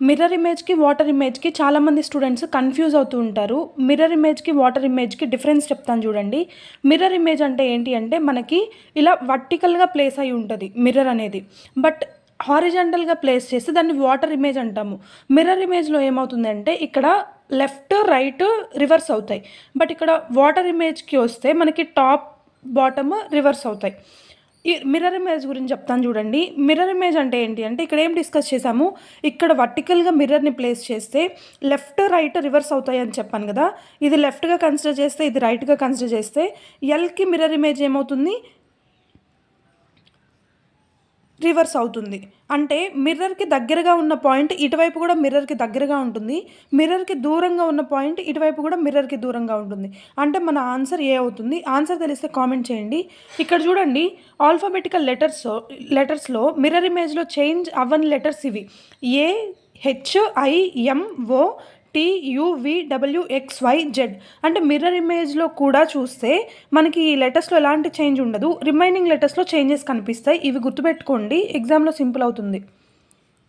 Mirror ఇమేజ్‌కి, water ఇమేజ్‌కి చాలామంది students confuse అవుతూ ఉంటారు. మిర్రర్ ఇమేజ్‌కి, వాటర్ ఇమేజ్‌కి డిఫరెన్స్ చెప్తాను చూడండి. మిర్రర్ ఇమేజ్ అంటే ఏంటి అంటే మనకి ఇలా వర్టికల్‌గా ప్లేస్ అయ్యి ఉంటది మిర్రర్ అనేది. బట్ హారిజాంటల్‌గా ప్లేస్ చేస్తే దాన్ని వాటర్ ఇమేజ్ అంటాము. మిర్రర్ ఇమేజ్‌లో ఏమవుతుందంటే ఇక్కడ లెఫ్ట్, రైట్ రివర్స్ అవుతాయి. బట్ ఇక్కడ వాటర్ ఇమేజ్‌కి వస్తే మనకి టాప్, బాటమ్ రివర్స్ అవుతాయి. ఈ మిర్రర్ ఇమేజ్ గురించి చెప్తాను చూడండి. మిర్రర్ ఇమేజ్ అంటే ఏంటి అంటే ఇక్కడ ఏం డిస్కస్ చేసాము, ఇక్కడ వర్టికల్‌గా మిర్రర్‌ని ప్లేస్ చేస్తే లెఫ్ట్, రైట్ రివర్స్ అవుతాయని చెప్పాను గదా! ఇది లెఫ్ట్‌గా కన్సిడర్ చేస్తే, ఇది రైట్‌గా కన్సిడర్ చేస్తే ఎల్‌కి మిర్రర్ ఇమేజ్ ఏమవుతుంది? రివర్స్ అవుతుంది. అంటే మిర్రర్‌కి దగ్గరగా ఉన్న పాయింట్ ఇటువైపు కూడా మిర్రర్‌కి దగ్గరగా ఉంటుంది. మిర్రర్‌కి దూరంగా ఉన్న పాయింట్ ఇటువైపు కూడా మిర్రర్‌కి దూరంగా ఉంటుంది. అంటే మన ఆన్సర్ ఏ అవుతుంది. ఆన్సర్ తెలిస్తే కామెంట్ చేయండి. ఇక్కడ చూడండి, ఆల్ఫాబెటికల్ లెటర్స్‌లో మిర్రర్ ఇమేజ్‌లో చేంజ్ అవ్వని లెటర్స్ ఇవి. A, H, I, M, O, T, U, V, W, X, Y, Z. అంటే మిర్రర్ ఇమేజ్‌లో కూడా చూస్తే మనకి ఈ లెటర్స్‌లో ఎలాంటి చేంజ్ ఉండదు. రిమైనింగ్ లెటర్స్‌లో చేంజెస్ కనిపిస్తాయి. ఇవి గుర్తుపెట్టుకోండి. ఎగ్జామ్‌లో సింపుల్ అవుతుంది.